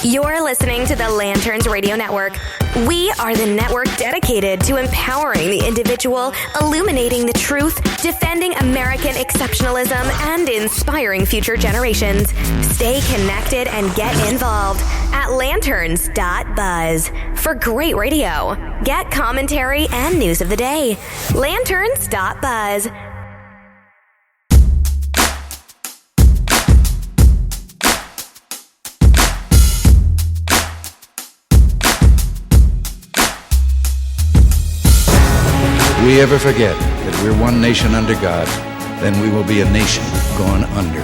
You're listening to the Lanterns Radio Network. We are the network dedicated to empowering the individual, illuminating the truth, defending American exceptionalism, and inspiring future generations. Stay connected and get involved at lanterns.buzz for great radio. Get commentary and news of the day. Lanterns.buzz. If we ever forget that we're one nation under God, then we will be a nation gone under.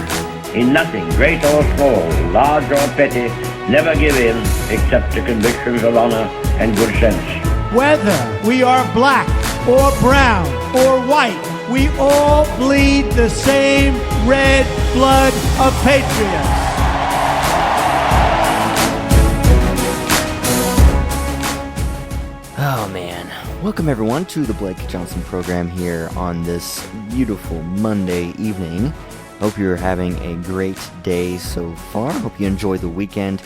In nothing, great or small, large or petty, never give in except to convictions of honor and good sense. Whether we are black or brown or white, we all bleed the same red blood of patriots. Oh man, welcome everyone to the Blake Johnson program here on this beautiful Monday evening. Hope you're having a great day so far. Hope you enjoy the weekend.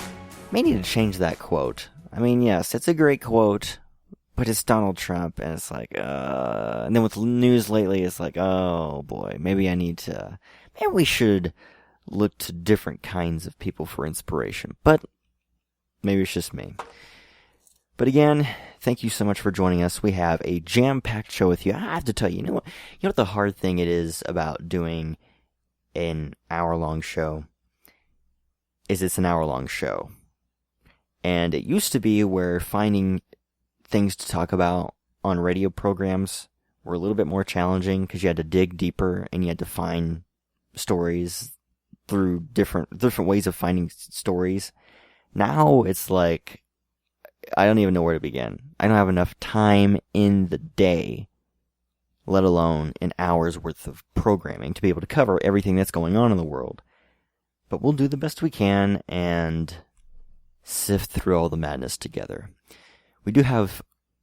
May need to change that quote. I mean, yes, it's a great quote, but it's Donald Trump, and it's like, and then with news lately, it's like, oh boy, maybe we should look to different kinds of people for inspiration, but maybe it's just me. But again, thank you so much for joining us. We have a jam-packed show with you. I have to tell you, you know what the hard thing it is about doing an hour-long show? It's an hour-long show. And it used to be where finding things to talk about on radio programs were a little bit more challenging because you had to dig deeper and you had to find stories through different ways of finding stories. Now it's like, I don't even know where to begin. I don't have enough time in the day, let alone an hour's worth of programming, to be able to cover everything that's going on in the world. But we'll do the best we can and sift through all the madness together. We do have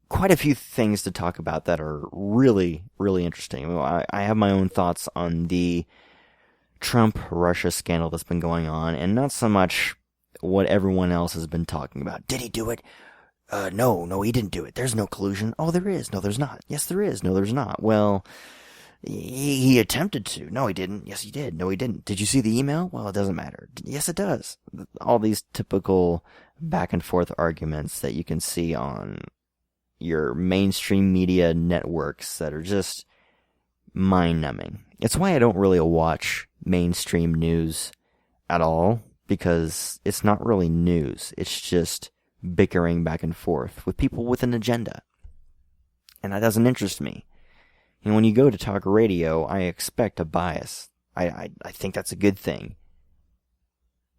quite a few things to talk about that are really, really interesting. I have my own thoughts on the Trump-Russia scandal that's been going on, and not so much what everyone else has been talking about. Did he do it? No, he didn't do it. There's no collusion. Oh, there is. No, there's not. Yes, there is. No, there's not. Well, he attempted to. No, he didn't. Yes, he did. No, he didn't. Did you see the email? Well, it doesn't matter. Yes, it does. All these typical back and forth arguments that you can see on your mainstream media networks that are just mind-numbing. It's why I don't really watch mainstream news at all, because it's not really news. It's just bickering back and forth with people with an agenda. And that doesn't interest me. And when you go to talk radio, I expect a bias. I think that's a good thing.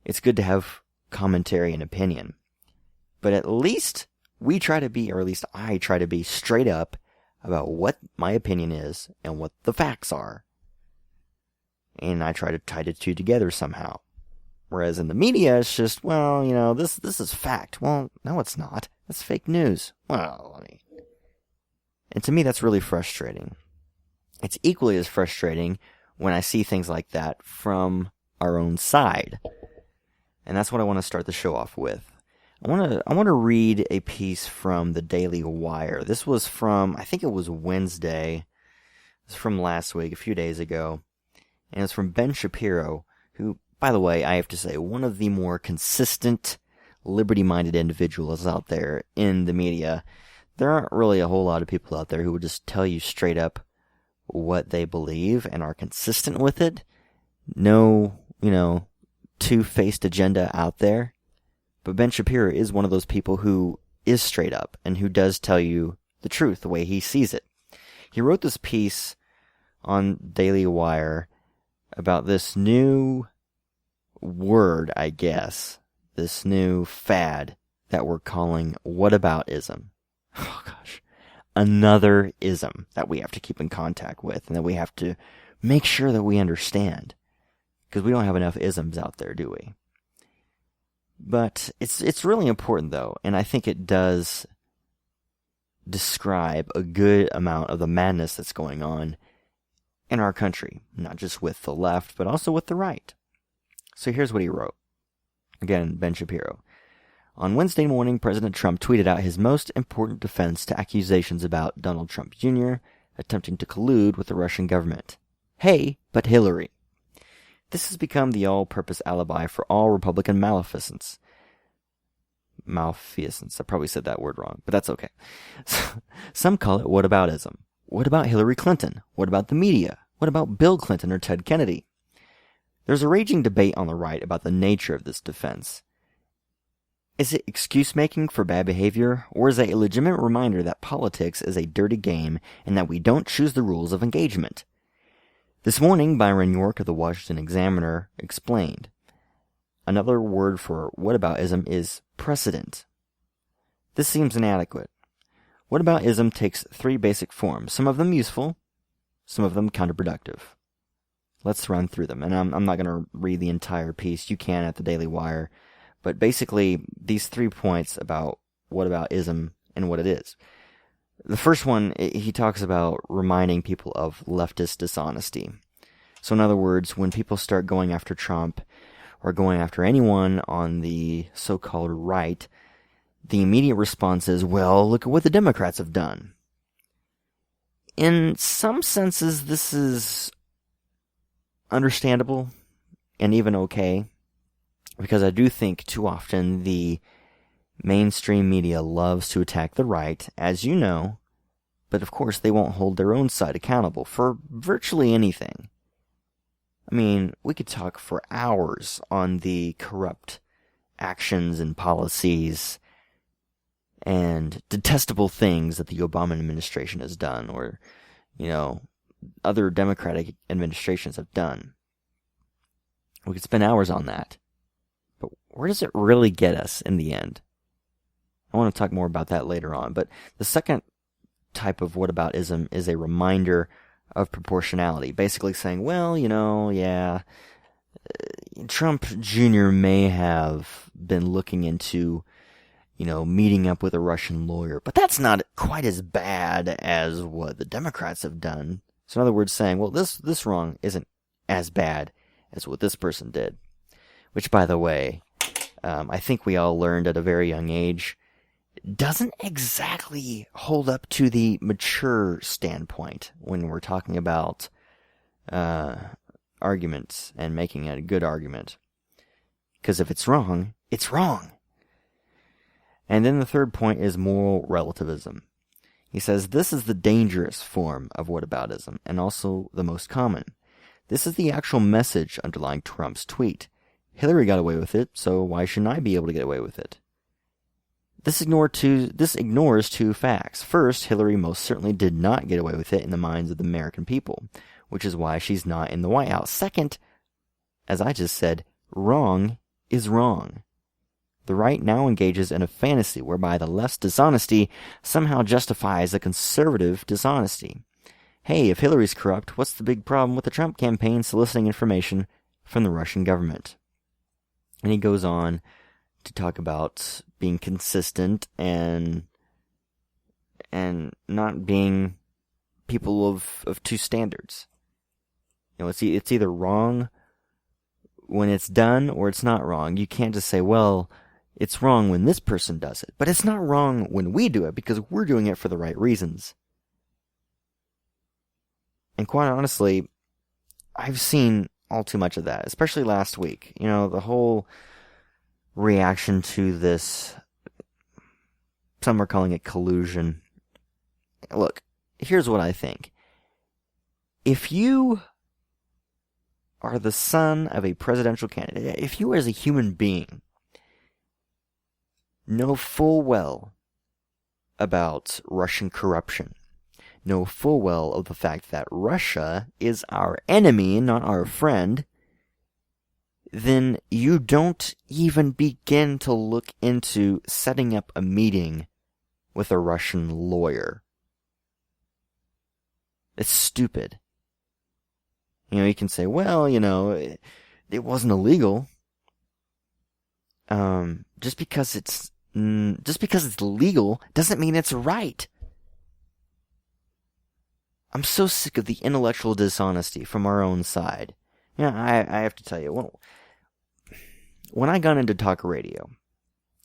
It's good to have commentary and opinion. But at least we try to be, or at least I try to be, straight up about what my opinion is and what the facts are. And I try to tie the two together somehow. Whereas in the media, it's just, well, this is fact. Well, no, it's not. That's fake news. Well, and to me, that's really frustrating. It's equally as frustrating when I see things like that from our own side. And that's what I want to start the show off with. I want to read a piece from the Daily Wire. This was from, I think it was Wednesday. It's from last week, a few days ago. And it's from Ben Shapiro, who, by the way, I have to say, one of the more consistent, liberty-minded individuals out there in the media. There aren't really a whole lot of people out there who would just tell you straight up what they believe and are consistent with it. No, two-faced agenda out there. But Ben Shapiro is one of those people who is straight up and who does tell you the truth, the way he sees it. He wrote this piece on Daily Wire about this new word, I guess, this new fad that we're calling whataboutism. Oh gosh, another ism that we have to keep in contact with and that we have to make sure that we understand, because we don't have enough isms out there, do we? But it's really important though, and I think it does describe a good amount of the madness that's going on in our country, not just with the left, but also with the right. So here's what he wrote. Again, Ben Shapiro. On Wednesday morning, President Trump tweeted out his most important defense to accusations about Donald Trump Jr. attempting to collude with the Russian government. Hey, but Hillary. This has become the all-purpose alibi for all Republican malfeasance. Malfeasance. I probably said that word wrong, but that's okay. Some call it whataboutism. What about Hillary Clinton? What about the media? What about Bill Clinton or Ted Kennedy? There's a raging debate on the right about the nature of this defense. Is it excuse-making for bad behavior, or is it a legitimate reminder that politics is a dirty game and that we don't choose the rules of engagement? This morning, Byron York of the Washington Examiner explained. Another word for whataboutism is precedent. This seems inadequate. Whataboutism takes three basic forms, some of them useful, some of them counterproductive. Let's run through them, and I'm not going to read the entire piece. You can at the Daily Wire. But basically, these 3 points about whataboutism and what it is. The first one, he talks about reminding people of leftist dishonesty. So in other words, when people start going after Trump or going after anyone on the so-called right, the immediate response is, well, look at what the Democrats have done. In some senses, this is understandable and even okay, because I do think too often the mainstream media loves to attack the right, as you know, but of course they won't hold their own side accountable for virtually anything. I mean, we could talk for hours on the corrupt actions and policies and detestable things that the Obama administration has done, or, other Democratic administrations have done. We could spend hours on that. But where does it really get us in the end? I want to talk more about that later on. But the second type of whataboutism is a reminder of proportionality. Basically saying, well, Trump Jr. may have been looking into, meeting up with a Russian lawyer, but that's not quite as bad as what the Democrats have done. So in other words, saying, well, this wrong isn't as bad as what this person did. Which, by the way, I think we all learned at a very young age, doesn't exactly hold up to the mature standpoint when we're talking about arguments and making a good argument. Because if it's wrong, it's wrong. And then the third point is moral relativism. He says this is the dangerous form of whataboutism, and also the most common. This is the actual message underlying Trump's tweet. Hillary got away with it, so why shouldn't I be able to get away with it? This ignores two facts. First, Hillary most certainly did not get away with it in the minds of the American people, which is why she's not in the White House. Second, as I just said, wrong is wrong. The right now engages in a fantasy whereby the left's dishonesty somehow justifies the conservative dishonesty. Hey, if Hillary's corrupt, what's the big problem with the Trump campaign soliciting information from the Russian government? And he goes on to talk about being consistent and not being people of two standards. It's either wrong when it's done or it's not wrong. You can't just say, well, it's wrong when this person does it, but it's not wrong when we do it because we're doing it for the right reasons. And quite honestly, I've seen all too much of that, especially last week. The whole reaction to this, some are calling it collusion. Look, here's what I think. If you are the son of a presidential candidate, if you as a human being know full well about Russian corruption, know full well of the fact that Russia is our enemy, not our friend, then you don't even begin to look into setting up a meeting with a Russian lawyer. It's stupid. You can say, well, it wasn't illegal. Just because it's legal doesn't mean it's right. I'm so sick of the intellectual dishonesty from our own side. I have to tell you, when I got into talk radio,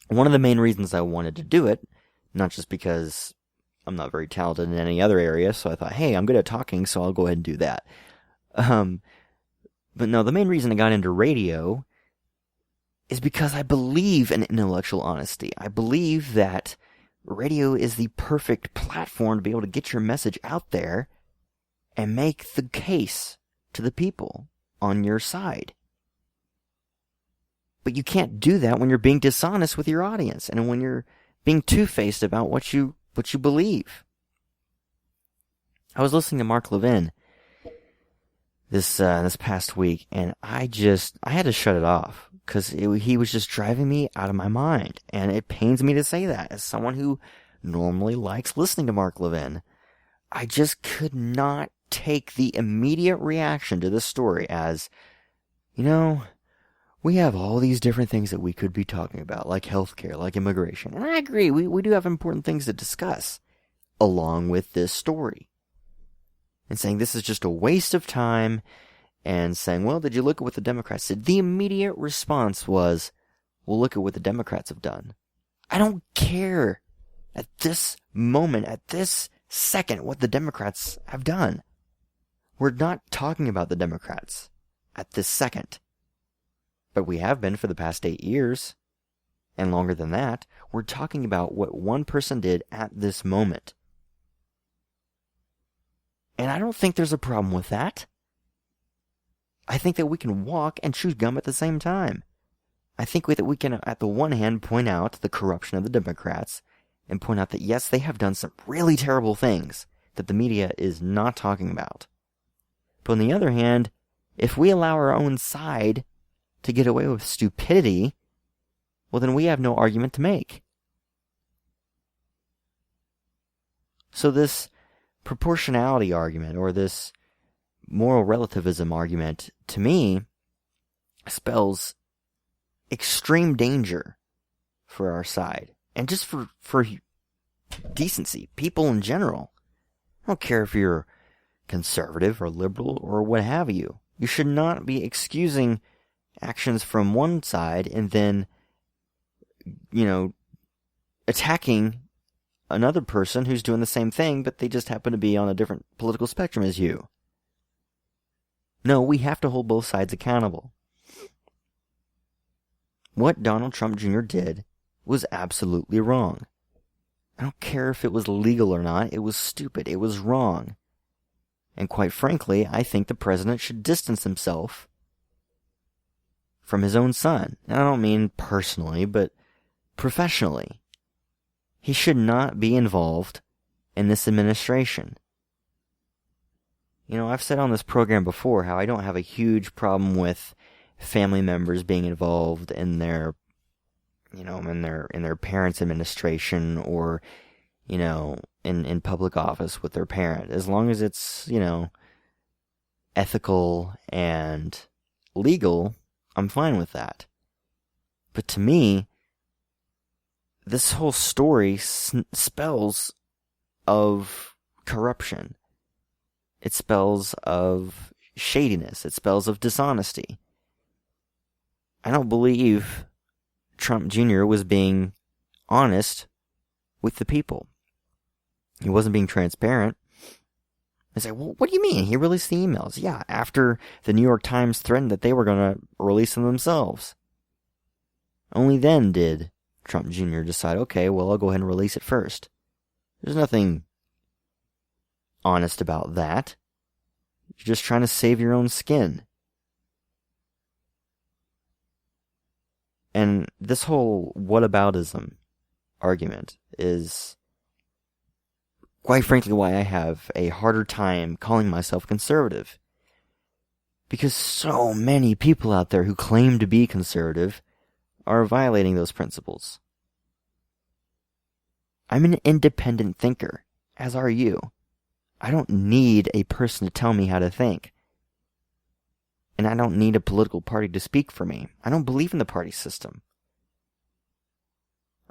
one of the main reasons I wanted to do it, not just because I'm not very talented in any other area, so I thought, hey, I'm good at talking, so I'll go ahead and do that. But no, the main reason I got into radio is because I believe in intellectual honesty. I believe that radio is the perfect platform to be able to get your message out there and make the case to the people on your side. But you can't do that when you're being dishonest with your audience and when you're being two-faced about what you believe. I was listening to Mark Levin this past week, and I had to shut it off because he was just driving me out of my mind, and it pains me to say that as someone who normally likes listening to Mark Levin. I just could not take the immediate reaction to this story as, we have all these different things that we could be talking about, like healthcare, like immigration. And I agree, we do have important things to discuss along with this story. And saying this is just a waste of time, and saying, well, did you look at what the Democrats did? The immediate response was, well, look at what the Democrats have done. I don't care at this moment, at this second, what the Democrats have done. We're not talking about the Democrats at this second. But we have been for the past 8 years, and longer than that. We're talking about what one person did at this moment. And I don't think there's a problem with that. I think that we can walk and chew gum at the same time. I think that we can, at the one hand, point out the corruption of the Democrats, and point out that, yes, they have done some really terrible things that the media is not talking about. But on the other hand, if we allow our own side to get away with stupidity, well, then we have no argument to make. So this proportionality argument, or this moral relativism argument, to me, spells extreme danger for our side. And just for decency, people in general. I don't care if you're conservative or liberal or what have you. You should not be excusing actions from one side and then, attacking another person who's doing the same thing, but they just happen to be on a different political spectrum as you. No, we have to hold both sides accountable. What Donald Trump Jr. did was absolutely wrong. I don't care if it was legal or not. It was stupid. It was wrong. And quite frankly, I think the president should distance himself from his own son. And I don't mean personally, but professionally. He should not be involved in this administration. I've said on this program before how I don't have a huge problem with family members being involved in their, in their parents' administration or, in public office with their parent. As long as it's, ethical and legal, I'm fine with that. But to me, this whole story spells of corruption. It spells of shadiness. It spells of dishonesty. I don't believe Trump Jr. was being honest with the people. He wasn't being transparent. I say, well, what do you mean? He released the emails. Yeah, after the New York Times threatened that they were going to release them themselves. Only then did Trump Jr. decide, okay, well, I'll go ahead and release it first. There's nothing honest about that. You're just trying to save your own skin. And this whole whataboutism argument is, quite frankly, why I have a harder time calling myself conservative. Because so many people out there who claim to be conservative are violating those principles. I'm an independent thinker, as are you. I don't need a person to tell me how to think. And I don't need a political party to speak for me. I don't believe in the party system.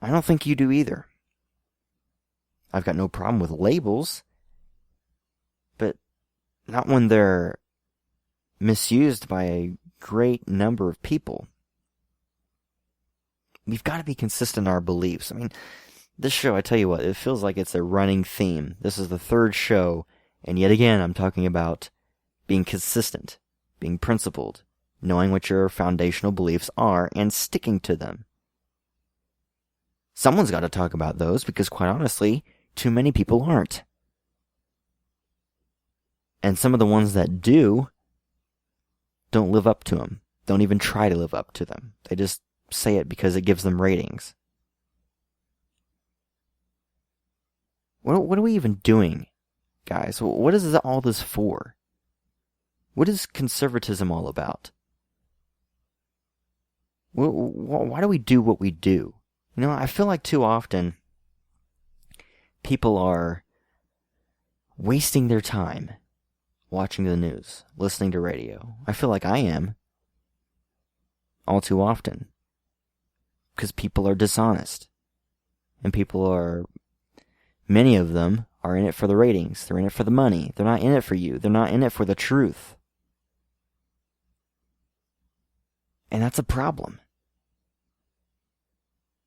I don't think you do either. I've got no problem with labels, but not when they're misused by a great number of people. we've got to be consistent in our beliefs. I mean, this show, I tell you what, it feels like it's a running theme. This is the third show, and yet again, I'm talking about being consistent, being principled, knowing what your foundational beliefs are, and sticking to them. Someone's got to talk about those, because quite honestly, too many people aren't. And some of the ones that do don't live up to them. Don't even try to live up to them. They just say it because it gives them ratings. What are we even doing, guys? What is all this for? What is conservatism all about? Why do we do what we do? You know, I feel like too often people are wasting their time watching the news, listening to radio. I feel like I am all too often, because people are dishonest, and many of them are in it for the ratings. They're in it for the money. They're not in it for you. They're not in it for the truth. And that's a problem.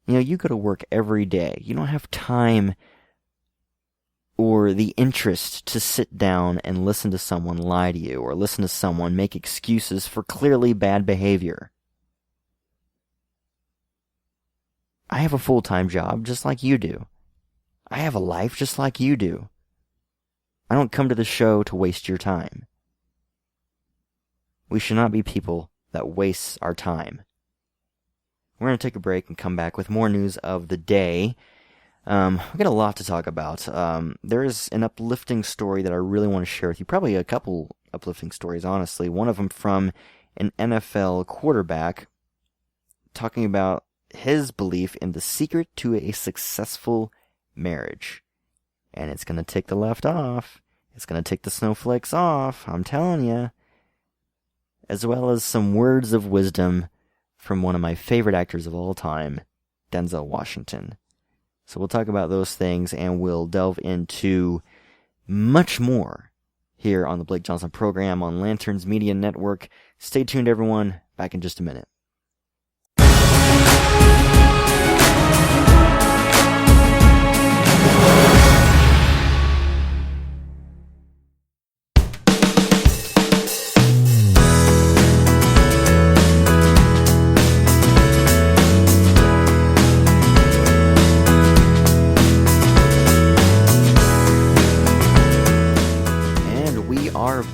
You know, you go to work every day. You don't have time or the interest to sit down and listen to someone lie to you, or listen to someone make excuses for clearly bad behavior. I have a full-time job just like you do. I have a life just like you do. I don't come to the show to waste your time. We should not be people that waste our time. We're going to take a break and come back with more news of the day. We've got a lot to talk about. There is an uplifting story that I really want to share with you. Probably a couple uplifting stories, honestly. One of them from an NFL quarterback talking about his belief in the secret to a successful marriage. And it's going to take the left off. It's going to take the snowflakes off. I'm telling you. As well as some words of wisdom from one of my favorite actors of all time, Denzel Washington. So we'll talk about those things, and we'll delve into much more here on the Blake Johnson program on Lanterns Media Network. Stay tuned, everyone. Back in just a minute.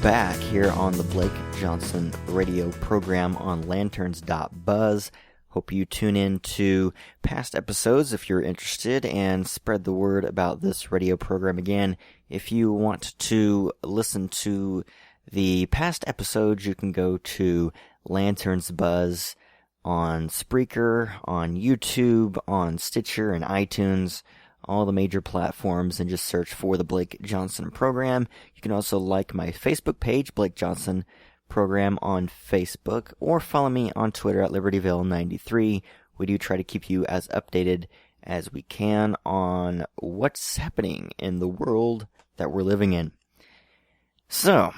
Back here on the Blake Johnson radio program on lanterns.buzz. Hope you tune in to past episodes if you're interested, and spread the word about this radio program. Again, if you want to listen to the past episodes, you can go to Lanterns Buzz on Spreaker, on YouTube, on Stitcher, and iTunes, all the major platforms, and just search for the Blake Johnson program. You can also like my Facebook page, Blake Johnson program on Facebook, or follow me on Twitter at LibertyVille93. We do try to keep you as updated as we can on what's happening in the world that we're living in. So,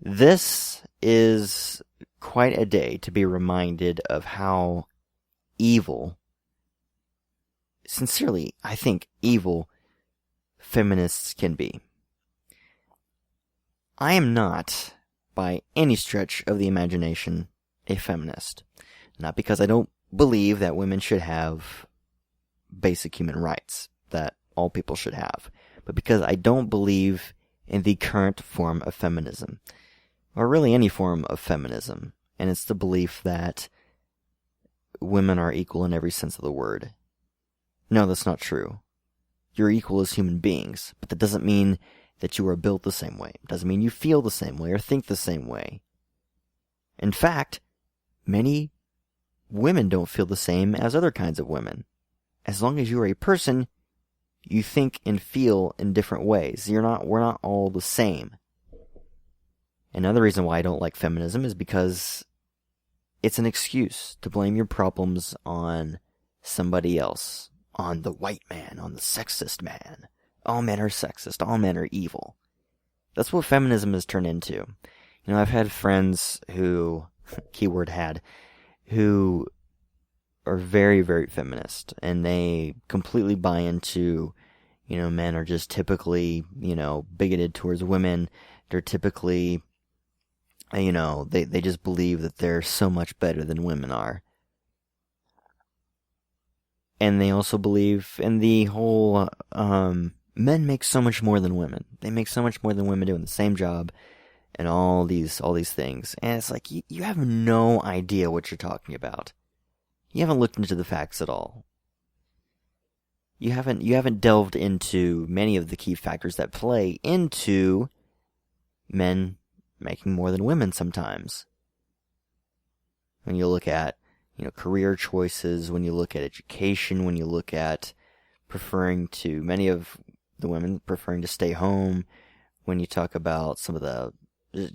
this is quite a day to be reminded of how evil, sincerely, I think, evil feminists can be. I am not, by any stretch of the imagination, a feminist. Not because I don't believe that women should have basic human rights that all people should have, but because I don't believe in the current form of feminism, or really any form of feminism, and it's the belief that women are equal in every sense of the word. No, that's not true. You're equal as human beings, but that doesn't mean that you are built the same way. It doesn't mean you feel the same way or think the same way. In fact, many women don't feel the same as other kinds of women. As long as you are a person, you think and feel in different ways. We're not all the same. Another reason why I don't like feminism is because it's an excuse to blame your problems on somebody else. On the white man, on the sexist man. All men are sexist, all men are evil. That's what feminism has turned into. You know, I've had friends who, keyword had, who are very, very feminist, and they completely buy into, men are just typically, bigoted towards women. They're typically, they just believe that they're so much better than women are. And they also believe in the whole, men make so much more than women. They make so much more than women doing the same job and all these things. And it's like, you have no idea what you're talking about. You haven't looked into the facts at all. You haven't delved into many of the key factors that play into men making more than women sometimes. When you look at, career choices, when you look at education, when you look at many of the women preferring to stay home, when you talk about some of the,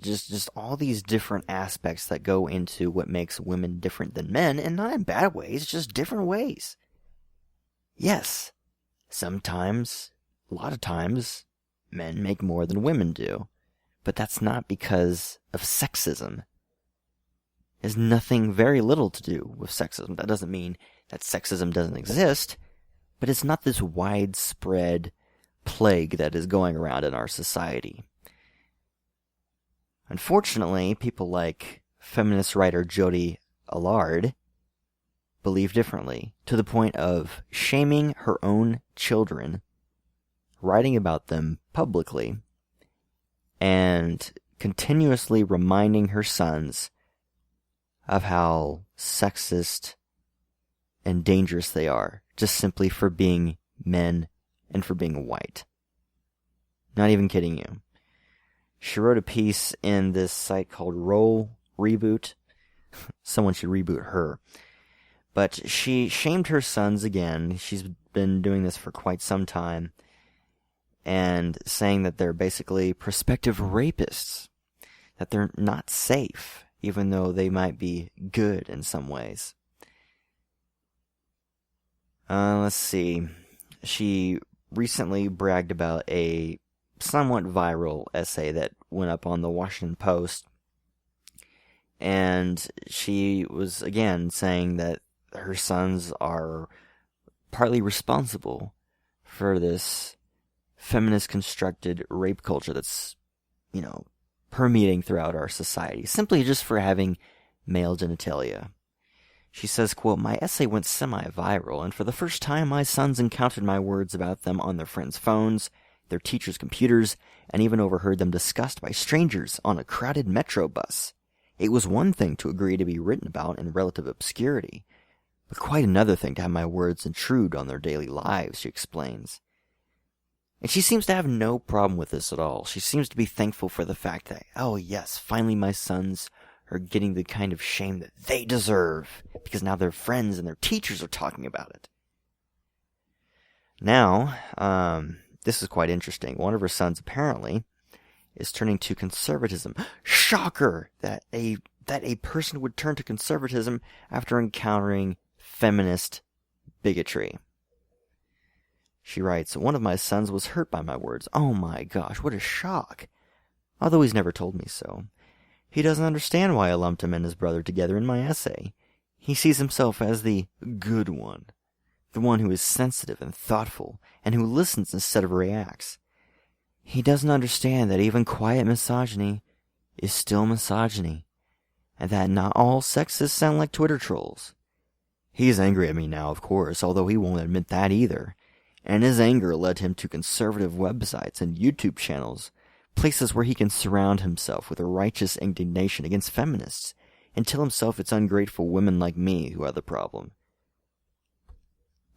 just all these different aspects that go into what makes women different than men, and not in bad ways, just different ways. Yes, sometimes, a lot of times, men make more than women do, but that's not because of sexism. It has very little to do with sexism. That doesn't mean that sexism doesn't exist, but it's not this widespread plague that is going around in our society. Unfortunately, people like feminist writer Jodi Allard believe differently, to the point of shaming her own children, writing about them publicly, and continuously reminding her sons of how sexist and dangerous they are, just simply for being men and for being white. Not even kidding you. She wrote a piece in this site called Roll Reboot. Someone should reboot her. But she shamed her sons again. She's been doing this for quite some time. And saying that they're basically prospective rapists. That they're not safe, even though they might be good in some ways. Let's see. She recently bragged about a somewhat viral essay that went up on the Washington Post. And she was, again, saying that her sons are partly responsible for this feminist constructed rape culture that's, permeating throughout our society, simply just for having male genitalia. She says, quote, "My essay went semi-viral, and for the first time my sons encountered my words about them on their friends' phones, their teachers' computers, and even overheard them discussed by strangers on a crowded metro bus. It was one thing to agree to be written about in relative obscurity, but quite another thing to have my words intrude on their daily lives," she explains. And she seems to have no problem with this at all. She seems to be thankful for the fact that, oh yes, finally my sons are getting the kind of shame that they deserve, because now their friends and their teachers are talking about it. Now, this is quite interesting. One of her sons apparently is turning to conservatism. Shocker that a person would turn to conservatism after encountering feminist bigotry. She writes, "One of my sons was hurt by my words. Oh my gosh, what a shock. Although he's never told me so. He doesn't understand why I lumped him and his brother together in my essay. He sees himself as the good one, the one who is sensitive and thoughtful, and who listens instead of reacts. He doesn't understand that even quiet misogyny is still misogyny, and that not all sexists sound like Twitter trolls. He's angry at me now, of course, although he won't admit that either. And his anger led him to conservative websites and YouTube channels, places where he can surround himself with a righteous indignation against feminists, and tell himself it's ungrateful women like me who are the problem.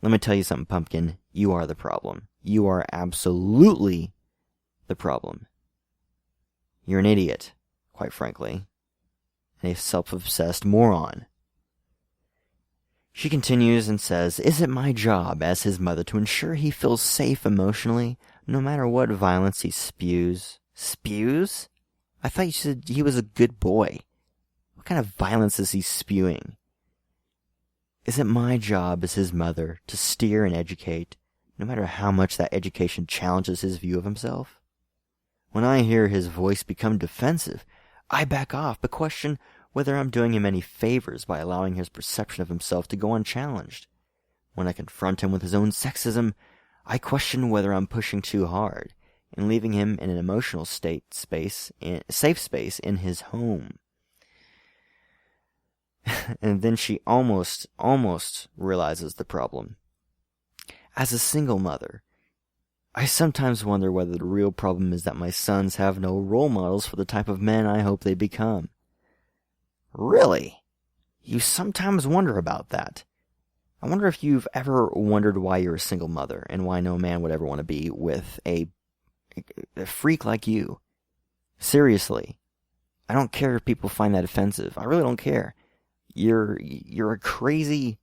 Let me tell you something, Pumpkin. You are the problem. You are absolutely the problem. You're an idiot, quite frankly, and a self-obsessed moron." She continues and says, "Is it my job as his mother to ensure he feels safe emotionally, no matter what violence he spews?" Spews? I thought you said he was a good boy. What kind of violence is he spewing? Is it my job as his mother to steer and educate, no matter how much that education challenges his view of himself? When I hear his voice become defensive, I back off, but question whether I'm doing him any favors by allowing his perception of himself to go unchallenged. When I confront him with his own sexism, I question whether I'm pushing too hard and leaving him in an emotional safe space in his home. And then she almost realizes the problem. As a single mother, I sometimes wonder whether the real problem is that my sons have no role models for the type of men I hope they become. Really? You sometimes wonder about that? I wonder if you've ever wondered why you're a single mother and why no man would ever want to be with a freak like you. Seriously. I don't care if people find that offensive. I really don't care. You're a crazy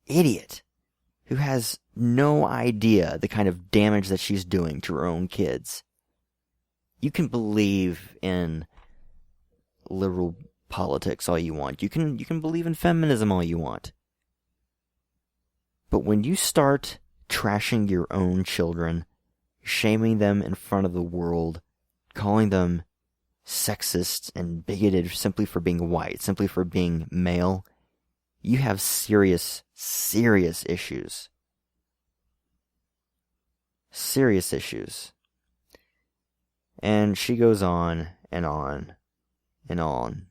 idiot who has no idea the kind of damage that she's doing to her own kids. You can believe in liberal politics all you want. You can believe in feminism all you want. But when you start trashing your own children, shaming them in front of the world, calling them sexist and bigoted simply for being white, simply for being male, you have serious issues. Serious issues. And she goes on and on and on.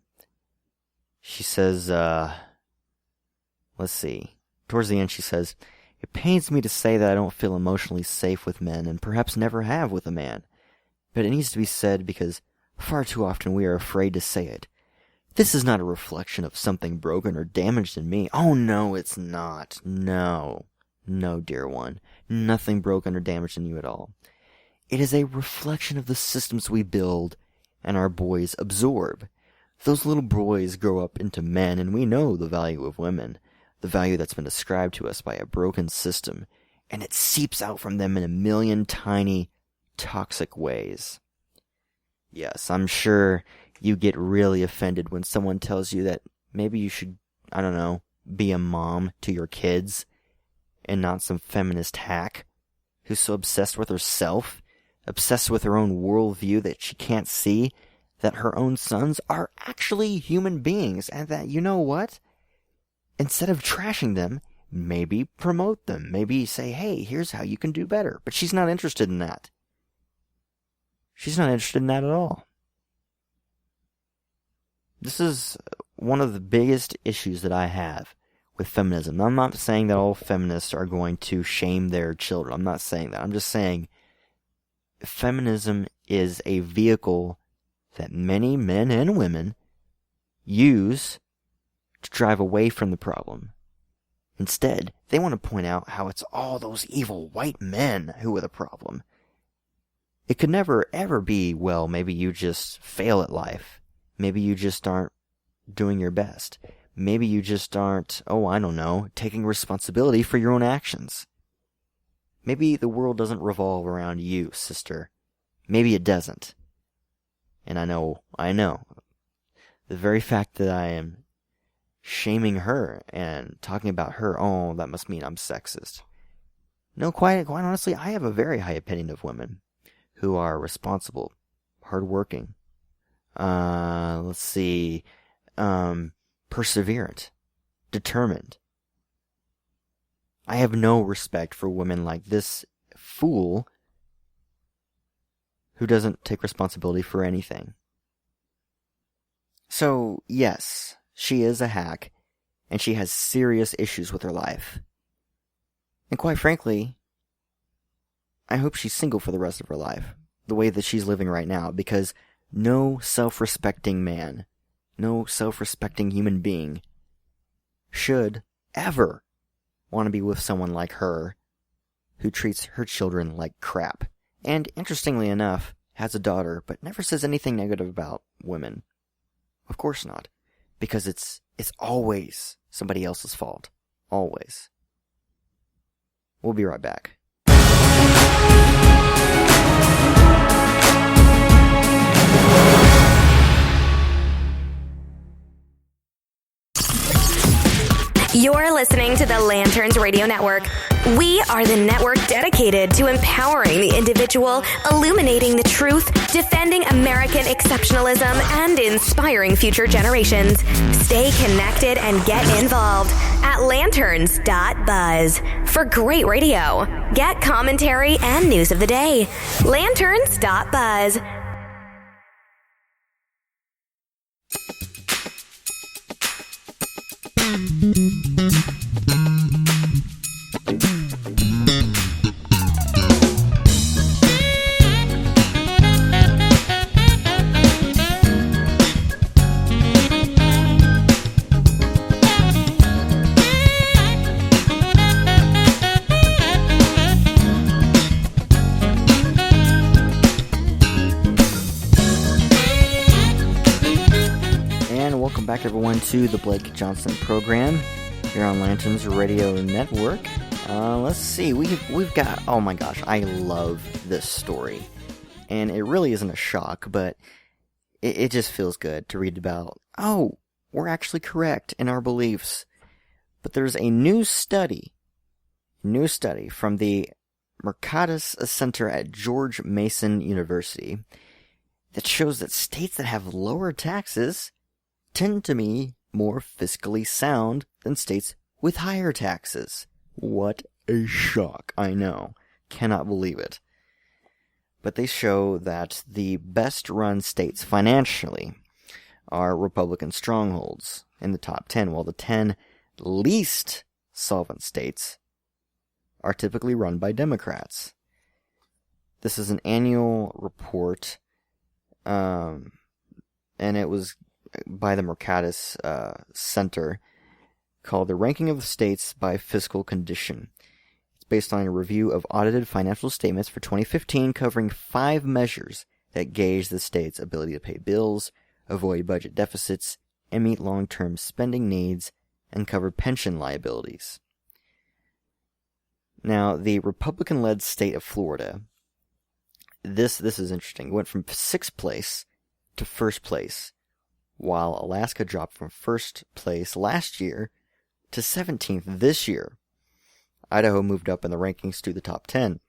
She says, let's see. Towards the end she says, "It pains me to say that I don't feel emotionally safe with men, and perhaps never have with a man. But it needs to be said because far too often we are afraid to say it. This is not a reflection of something broken or damaged in me. Oh, no, it's not. No, dear one. Nothing broken or damaged in you at all. It is a reflection of the systems we build and our boys absorb. Those little boys grow up into men, and we know the value of women, the value that's been ascribed to us by a broken system, and it seeps out from them in a million tiny, toxic ways. Yes, I'm sure you get really offended when someone tells you that maybe you should, I don't know, be a mom to your kids, and not some feminist hack who's so obsessed with herself, obsessed with her own worldview that she can't see that her own sons are actually human beings, and that, you know what? Instead of trashing them, maybe promote them. Maybe say, hey, here's how you can do better. But she's not interested in that. She's not interested in that at all. This is one of the biggest issues that I have with feminism. I'm not saying that all feminists are going to shame their children. I'm not saying that. I'm just saying feminism is a vehicle that many men and women use to drive away from the problem. Instead, they want to point out how it's all those evil white men who are the problem. It could never, ever be, well, maybe you just fail at life. Maybe you just aren't doing your best. Maybe you just aren't, I don't know, taking responsibility for your own actions. Maybe the world doesn't revolve around you, sister. Maybe it doesn't. And I know. The very fact that I am shaming her and talking about her, that must mean I'm sexist. No, quite honestly, I have a very high opinion of women who are responsible, hardworking, perseverant, determined. I have no respect for women like this fool who doesn't take responsibility for anything. So, yes, she is a hack, and she has serious issues with her life. And quite frankly, I hope she's single for the rest of her life, the way that she's living right now, because no self-respecting man, no self-respecting human being should ever want to be with someone like her who treats her children like crap. And interestingly enough, has a daughter, but never says anything negative about women. Of course not. Because it's always somebody else's fault. Always. We'll be right back. You're listening to the Lanterns Radio Network, We are the network dedicated to empowering the individual, illuminating the truth, defending American exceptionalism, and inspiring future generations. Stay connected and get involved at lanterns.buzz. For great radio, get commentary and news of the day. Lanterns.buzz. Back everyone to the Blake Johnson program here on Lanterns Radio Network. Let's see, we've got, oh my gosh, I love this story, and it really isn't a shock, but it just feels good to read about, oh, we're actually correct in our beliefs. But there's a new study from the Mercatus Center at George Mason University that shows that states that have lower taxes tend to be more fiscally sound than states with higher taxes. What a shock, I know. Cannot believe it. But they show that the best-run states financially are Republican strongholds in the top 10, while the 10 least solvent states are typically run by Democrats. This is an annual report, and it was by the Mercatus Center, called The Ranking of the States by Fiscal Condition. It's based on a review of audited financial statements for 2015 covering 5 measures that gauge the state's ability to pay bills, avoid budget deficits, and meet long-term spending needs, and cover pension liabilities. Now, the Republican-led state of Florida, this is interesting, went from 6th place to 1st place, while Alaska dropped from 1st place last year to 17th this year. Idaho moved up in the rankings to the top 10.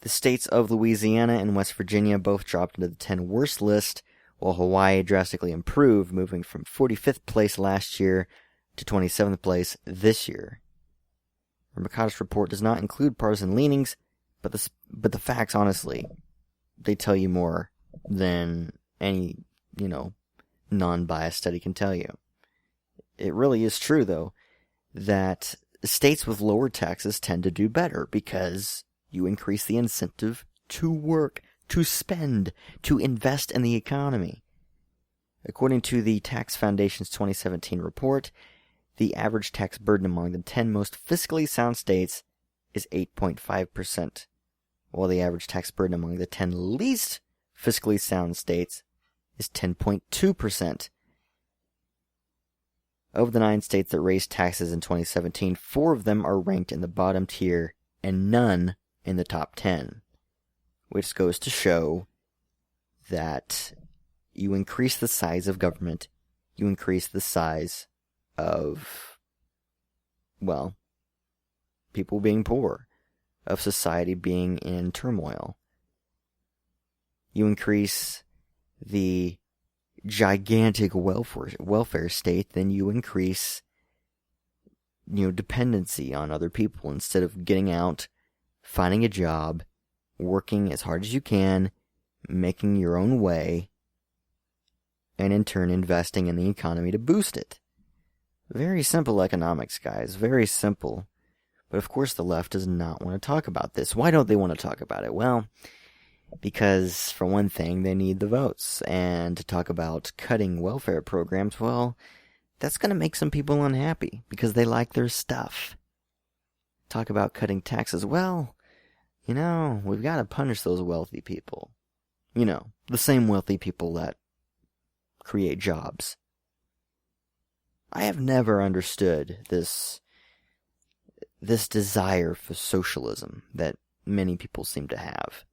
The states of Louisiana and West Virginia both dropped into the 10 worst list, while Hawaii drastically improved, moving from 45th place last year to 27th place this year. The Mercatus report does not include partisan leanings, but the facts, honestly, they tell you more than any non-biased study can tell you. It really is true, though, that states with lower taxes tend to do better because you increase the incentive to work, to spend, to invest in the economy. According to the Tax Foundation's 2017 report, the average tax burden among the 10 most fiscally sound states is 8.5%, while the average tax burden among the 10 least fiscally sound states is 10.2%. Of the 9 states that raised taxes in 2017, 4 of them are ranked in the bottom tier and none in the top 10, which goes to show that you increase the size of government, you increase the size of, well, people being poor, of society being in turmoil. You increase the gigantic welfare state, then you increase, dependency on other people instead of getting out, finding a job, working as hard as you can, making your own way, and in turn investing in the economy to boost it. Very simple economics, guys. Very simple. But of course the left does not want to talk about this. Why don't they want to talk about it? Well, because, for one thing, they need the votes. And to talk about cutting welfare programs, well, that's going to make some people unhappy because they like their stuff. Talk about cutting taxes, well, we've got to punish those wealthy people. The same wealthy people that create jobs. I have never understood this desire for socialism that many people seem to have.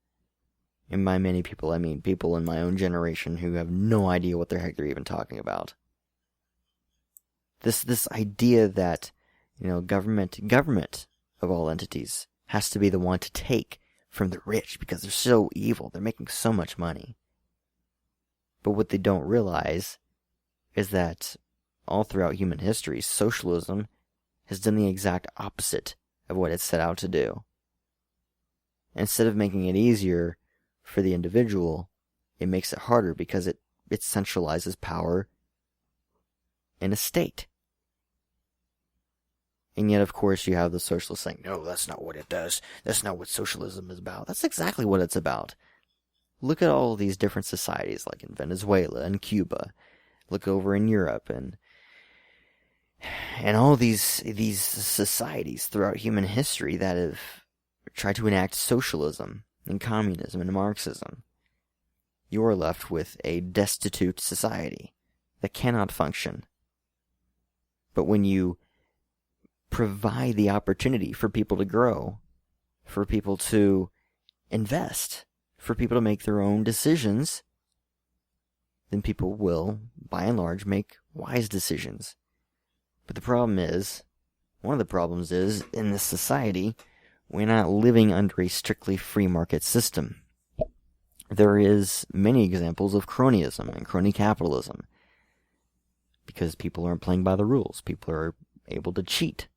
And by many people, I mean people in my own generation who have no idea what the heck they're even talking about. This idea that, government of all entities has to be the one to take from the rich because they're so evil. They're making so much money. But what they don't realize is that all throughout human history, socialism has done the exact opposite of what it set out to do. Instead of making it easier for the individual, it makes it harder because it centralizes power in a state. And yet, of course, you have the socialists saying, no, that's not what it does. That's not what socialism is about. That's exactly what it's about. Look at all these different societies, like in Venezuela and Cuba. Look over in Europe and all these societies throughout human history that have tried to enact socialism and communism and Marxism. You are left with a destitute society that cannot function. But when you provide the opportunity for people to grow, for people to invest, for people to make their own decisions, then people will, by and large, make wise decisions. But the problem is, one of the problems is, in this society, we're not living under a strictly free market system. There is many examples of cronyism and crony capitalism, because people aren't playing by the rules. People are able to cheat.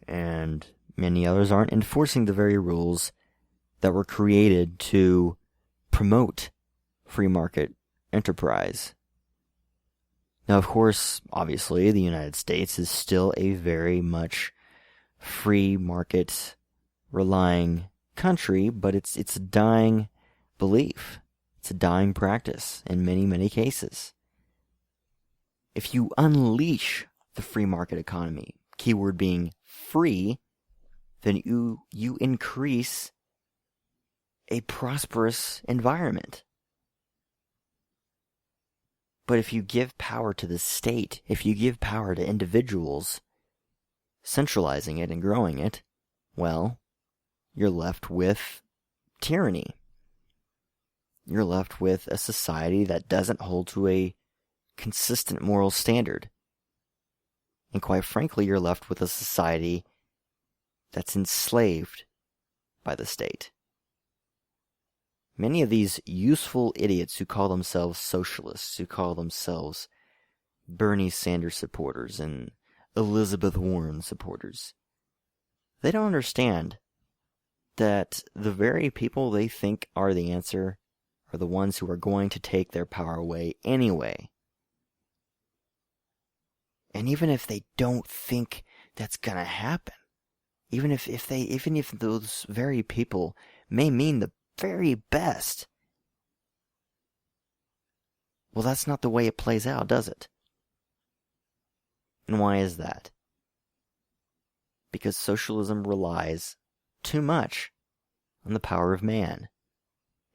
And many others aren't enforcing the very rules that were created to promote free market enterprise. Now, of course, obviously, the United States is still a very much free market relying country, but it's a dying belief. It's a dying practice in many, many cases. If you unleash the free market economy, keyword being free, then you increase a prosperous environment. But if you give power to the state, if you give power to individuals, centralizing it and growing it, well, you're left with tyranny. You're left with a society that doesn't hold to a consistent moral standard. And quite frankly, you're left with a society that's enslaved by the state. Many of these useful idiots who call themselves socialists, who call themselves Bernie Sanders supporters and Elizabeth Warren supporters, they don't understand that the very people they think are the answer are the ones who are going to take their power away anyway. And even if they don't think that's gonna happen, even if those very people may mean the very best, well, that's not the way it plays out, does it? And why is that? Because socialism relies too much on the power of man,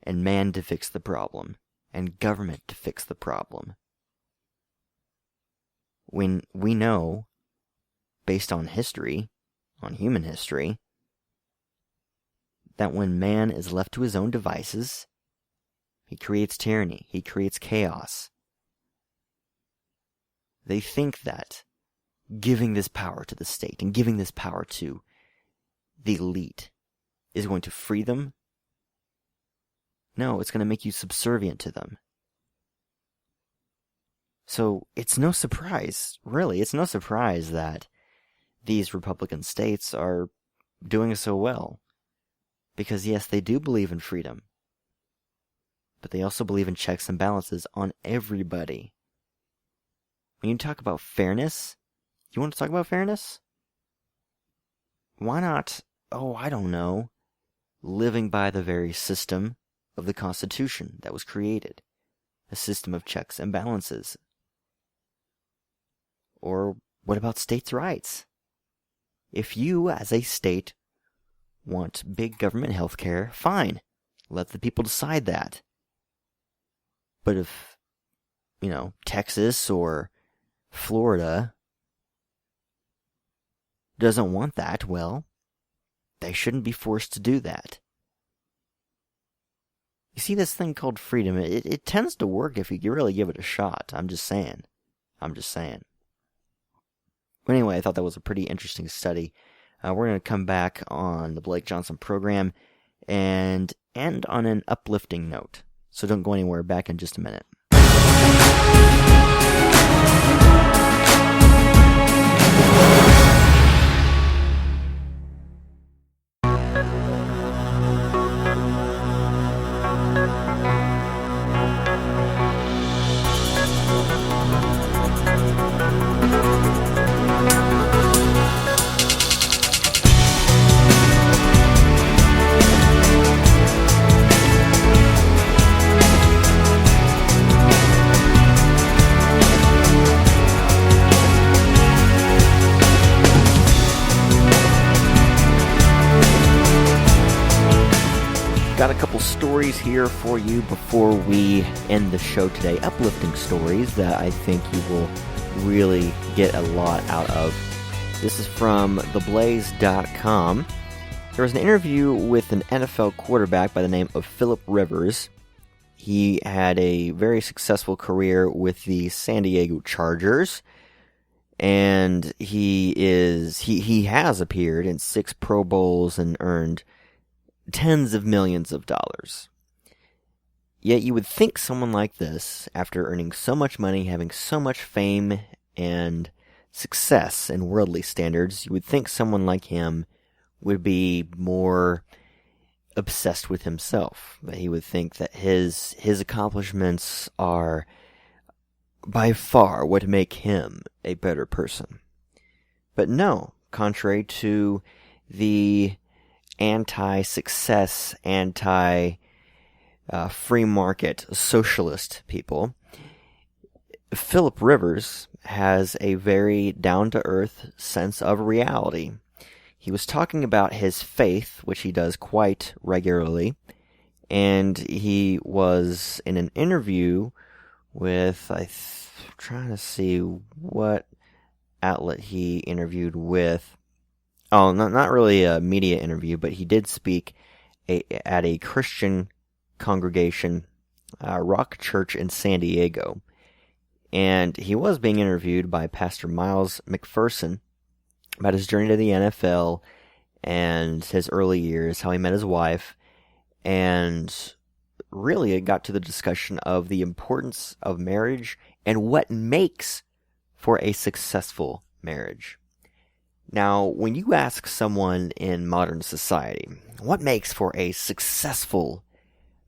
and man to fix the problem, and government to fix the problem. When we know, based on history, on human history, that when man is left to his own devices, he creates tyranny, he creates chaos. They think that giving this power to the state and giving this power to the elite is going to free them. No, it's going to make you subservient to them. So it's no surprise, really, it's no surprise that these Republican states are doing so well. Because yes, they do believe in freedom. But they also believe in checks and balances on everybody. When you talk about fairness, you want to talk about fairness? Why not, I don't know, living by the very system of the Constitution that was created? A system of checks and balances. Or what about states' rights? If you, as a state, want big government health care, fine. Let the people decide that. But if, Texas or Florida doesn't want that, well, they shouldn't be forced to do that. You see, this thing called freedom, it tends to work if you really give it a shot. I'm just saying. But anyway, I thought that was a pretty interesting study We're going to come back on the Blake Johnson program and end on an uplifting note. So don't go anywhere. Back in just a minute. Got a couple stories here for you before we end the show today. Uplifting stories that I think you will really get a lot out of. This is from theblaze.com. There was an interview with an NFL quarterback by the name of Philip Rivers. He had a very successful career with the San Diego Chargers. And he has appeared in 6 Pro Bowls and earned tens of millions of dollars. Yet you would think someone like this, after earning so much money, having so much fame and success in worldly standards, you would think someone like him would be more obsessed with himself. That he would think that his accomplishments are by far what make him a better person. But no, contrary to the anti-success, anti-free market socialist people, Philip Rivers has a very down-to-earth sense of reality. He was talking about his faith, which he does quite regularly, and he was in an interview with, I'm trying to see what outlet he interviewed with. Oh, not really a media interview, but he did speak at a Christian congregation, Rock Church in San Diego. And he was being interviewed by Pastor Miles McPherson about his journey to the NFL and his early years, how he met his wife. And really it got to the discussion of the importance of marriage and what makes for a successful marriage. Now, when you ask someone in modern society, what makes for a successful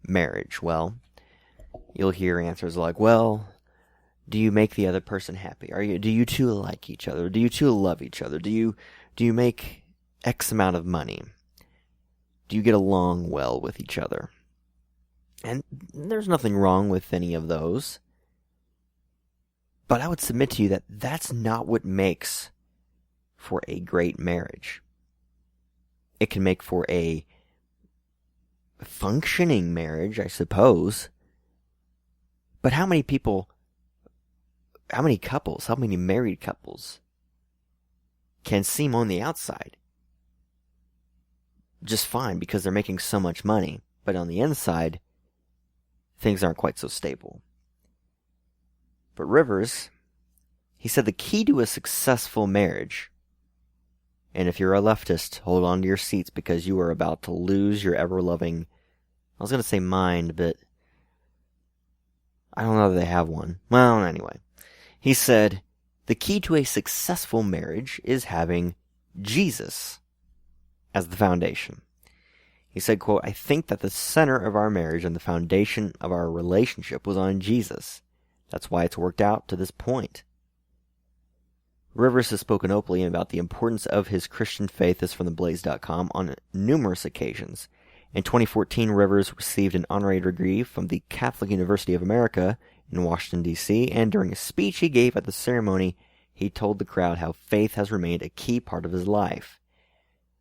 marriage? Well, you'll hear answers like, well, do you make the other person happy? Do you two like each other? Do you two love each other? Do you make X amount of money? Do you get along well with each other? And there's nothing wrong with any of those. But I would submit to you that that's not what makes for a great marriage. It can make for a functioning marriage, I suppose. But how many married couples can seem on the outside just fine because they're making so much money, but on the inside, things aren't quite so stable? But Rivers, he said the key to a successful marriage, and if you're a leftist, hold on to your seats because you are about to lose your ever-loving, I was going to say mind, but I don't know that they have one. Well, anyway. He said, the key to a successful marriage is having Jesus as the foundation. He said, quote, I think that the center of our marriage and the foundation of our relationship was on Jesus. That's why it's worked out to this point. Rivers has spoken openly about the importance of his Christian faith, as from theblaze.com, on numerous occasions. In 2014, Rivers received an honorary degree from the Catholic University of America in Washington, D.C., and during a speech he gave at the ceremony, he told the crowd how faith has remained a key part of his life.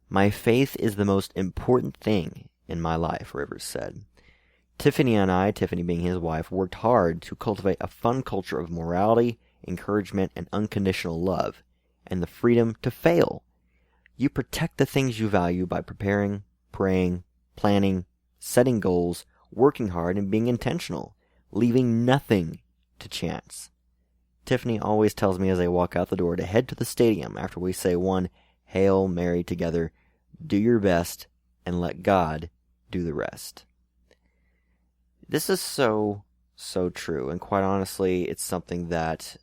My faith is the most important thing in my life, Rivers said. Tiffany and I, Tiffany being his wife, worked hard to cultivate a fun culture of morality, encouragement, and unconditional love, and the freedom to fail. You protect the things you value by preparing, praying, planning, setting goals, working hard, and being intentional, leaving nothing to chance. Tiffany always tells me as I walk out the door to head to the stadium after we say one Hail Mary together. Do your best and let God do the rest. This is so true. And quite honestly, it's something that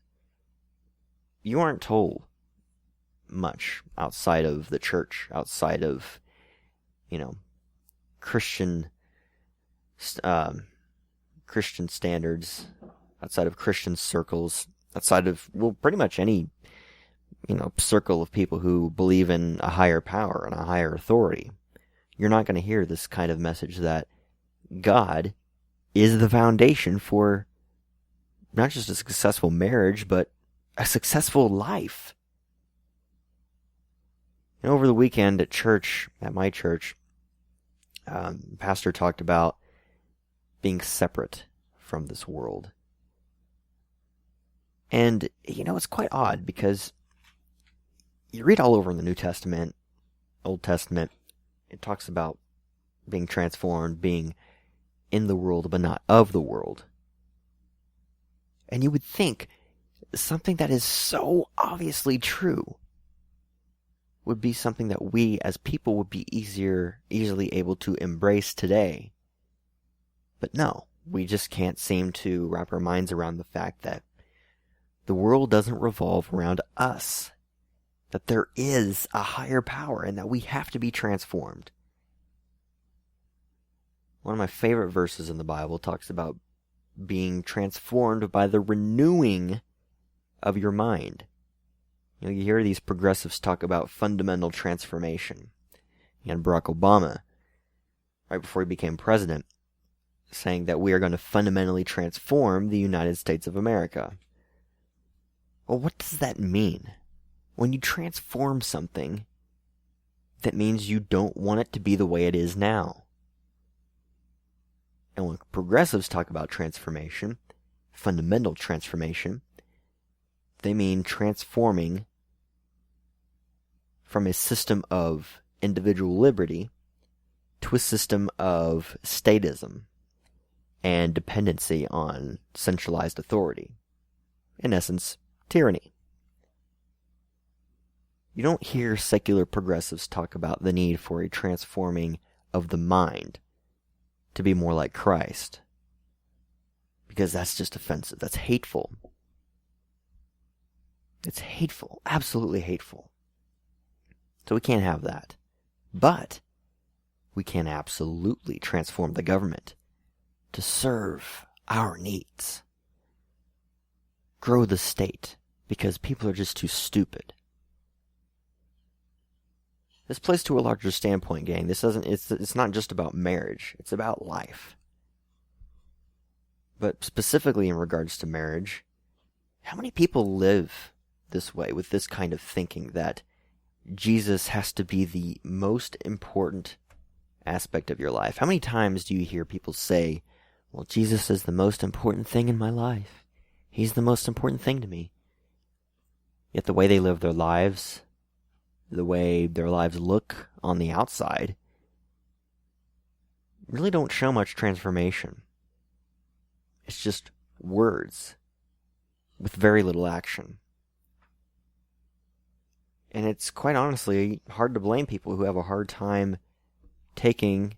you aren't told much outside of the church, outside of, Christian standards, outside of Christian circles, outside of, pretty much any, circle of people who believe in a higher power and a higher authority. You're not going to hear this kind of message that God is the foundation for not just a successful marriage, but a successful life. And over the weekend at church, at my church, the pastor talked about being separate from this world. And, it's quite odd because you read all over in the New Testament, Old Testament, it talks about being transformed, being in the world, but not of the world. And you would think something that is so obviously true would be something that we as people would be easily able to embrace today. But no, we just can't seem to wrap our minds around the fact that the world doesn't revolve around us, that there is a higher power and that we have to be transformed. One of my favorite verses in the Bible talks about being transformed by the renewing of your mind. You hear these progressives talk about fundamental transformation. And Barack Obama, right before he became president, saying that we are going to fundamentally transform the United States of America. Well, what does that mean? When you transform something, that means you don't want it to be the way it is now. And when progressives talk about transformation, fundamental transformation, they mean transforming from a system of individual liberty to a system of statism and dependency on centralized authority. In essence, tyranny. You don't hear secular progressives talk about the need for a transforming of the mind to be more like Christ, because that's just offensive. That's hateful. It's hateful. Absolutely hateful. So we can't have that. But we can absolutely transform the government to serve our needs. Grow the state, because people are just too stupid. This plays to a larger standpoint, gang. It's not just about marriage. It's about life. But specifically in regards to marriage, how many people live this way, with this kind of thinking that Jesus has to be the most important aspect of your life? How many times do you hear people say, well, Jesus is the most important thing in my life. He's the most important thing to me. Yet the way they live their lives, the way their lives look on the outside, really don't show much transformation. It's just words with very little action. And it's quite honestly hard to blame people who have a hard time taking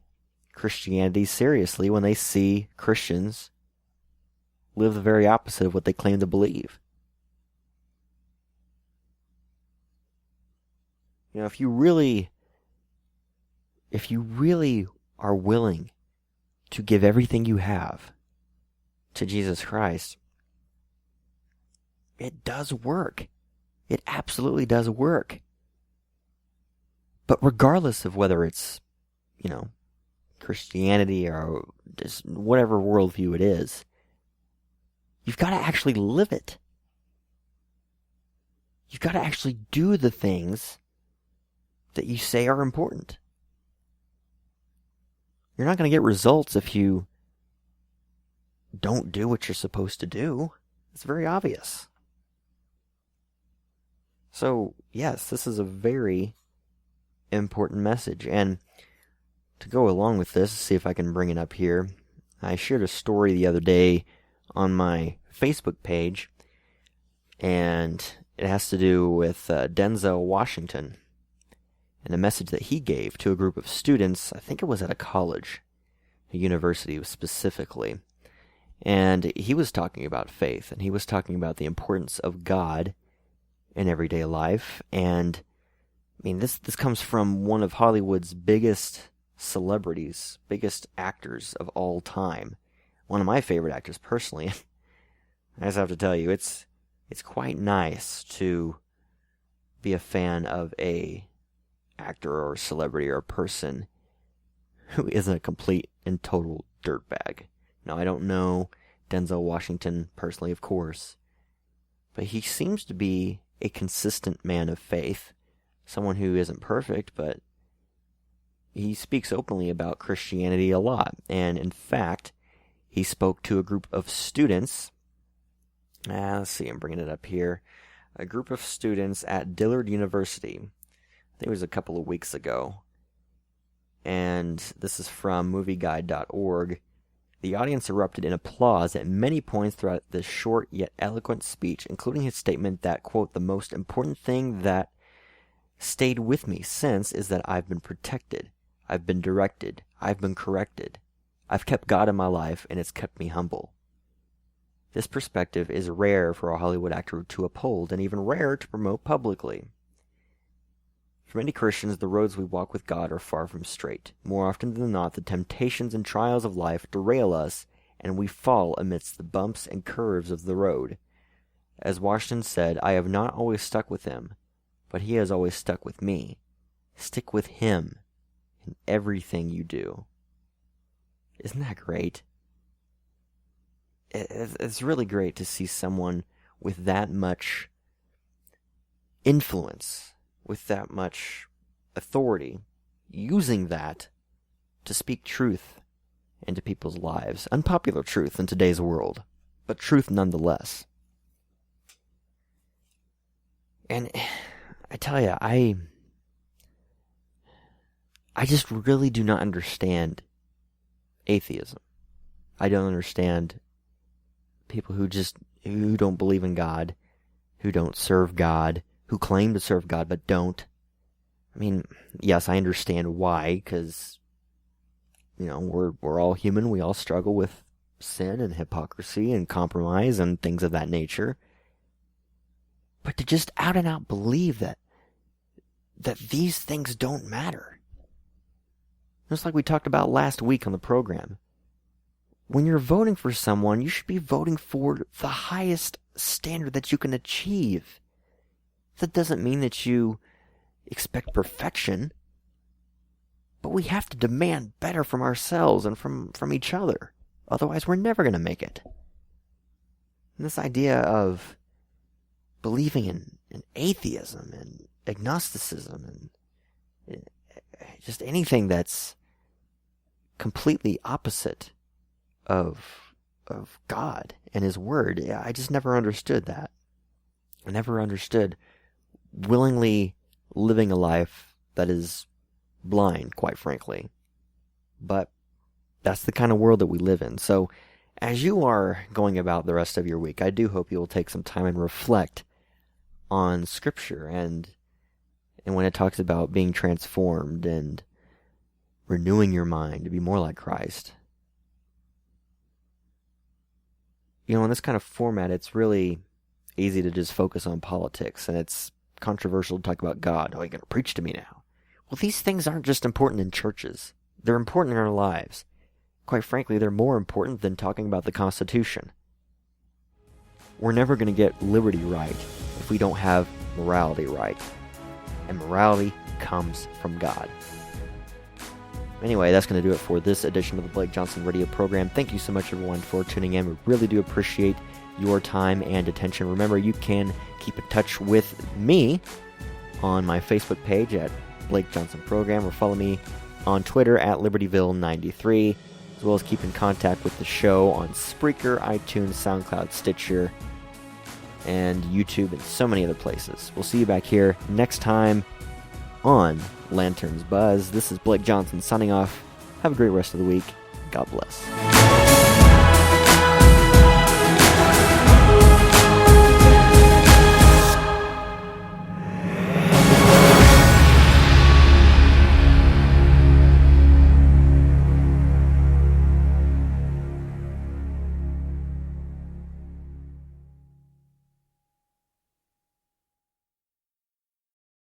Christianity seriously when they see Christians live the very opposite of what they claim to believe. If you really are willing to give everything you have to Jesus Christ, it does work. It absolutely does work. But regardless of whether it's, Christianity or just whatever worldview it is, you've got to actually live it. You've got to actually do the things that you say are important. You're not going to get results if you don't do what you're supposed to do. It's very obvious. So, yes, this is a very important message. And to go along with this, see if I can bring it up here, I shared a story the other day on my Facebook page, and it has to do with Denzel Washington. and a message that he gave to a group of students. I think it was at a college, a university specifically. And he was talking about faith, and he was talking about the importance of God in everyday life. And I mean, this comes from one of Hollywood's biggest celebrities, biggest actors of all time. One of my favorite actors personally. I just have to tell you, it's quite nice to be a fan of a actor or celebrity or a person who isn't a complete and total dirtbag. Now, I don't know Denzel Washington personally, of course, but he seems to be a consistent man of faith, someone who isn't perfect, but he speaks openly about Christianity a lot. And in fact, he spoke to a group of students. Let's see, I'm bringing it up here. A group of students at Dillard University. I think it was a couple of weeks ago. And this is from movieguide.org. The audience erupted in applause at many points throughout this short yet eloquent speech, including his statement that, quote, "The most important thing that stayed with me since is that I've been protected, I've been directed, I've been corrected. I've kept God in my life, and it's kept me humble. This perspective is rare for a Hollywood actor to uphold, and even rarer to promote publicly. For many Christians, the roads we walk with God are far from straight. More often than not, the temptations and trials of life derail us, and we fall amidst the bumps and curves of the road. As Washington said, I have not always stuck with him, but he has always stuck with me. Stick with him in everything you do." Isn't that great? It's really great to see someone with that much influence, with that much authority, using that to speak truth into people's lives. Unpopular truth in today's world, but truth nonetheless. And I tell you, I just really do not understand atheism. I don't understand people who don't believe in God, who don't serve God, who claim to serve God but don't. I mean, yes, I understand why, because, we're all human. We all struggle with sin and hypocrisy and compromise and things of that nature. But to just out and out believe that these things don't matter. Just like we talked about last week on the program. When you're voting for someone, you should be voting for the highest standard that you can achieve. That doesn't mean that you expect perfection, but we have to demand better from ourselves and from each other. Otherwise, we're never going to make it. And this idea of believing in atheism and agnosticism and just anything that's completely opposite of God and His Word, I just never understood that. I never understood willingly living a life that is blind, quite frankly. But that's the kind of world that we live in. So as you are going about the rest of your week, I do hope you will take some time and reflect on Scripture and when it talks about being transformed and renewing your mind to be more like Christ. In this kind of format, it's really easy to just focus on politics, and it's controversial to talk about God. Oh, you're going to preach to me now. Well, these things aren't just important in churches. They're important in our lives. Quite frankly, they're more important than talking about the Constitution. We're never going to get liberty right if we don't have morality right. And morality comes from God. Anyway, that's going to do it for this edition of the Blake Johnson Radio program. Thank you so much, everyone, for tuning in. We really do appreciate your time and attention. Remember, you can keep in touch with me on my Facebook page at Blake Johnson Program, or follow me on Twitter at LibertyVille93, as well as keep in contact with the show on Spreaker, iTunes, SoundCloud, Stitcher, and YouTube, and so many other places. We'll see you back here next time on Lanterns Buzz. This is Blake Johnson signing off. Have a great rest of the week. God bless.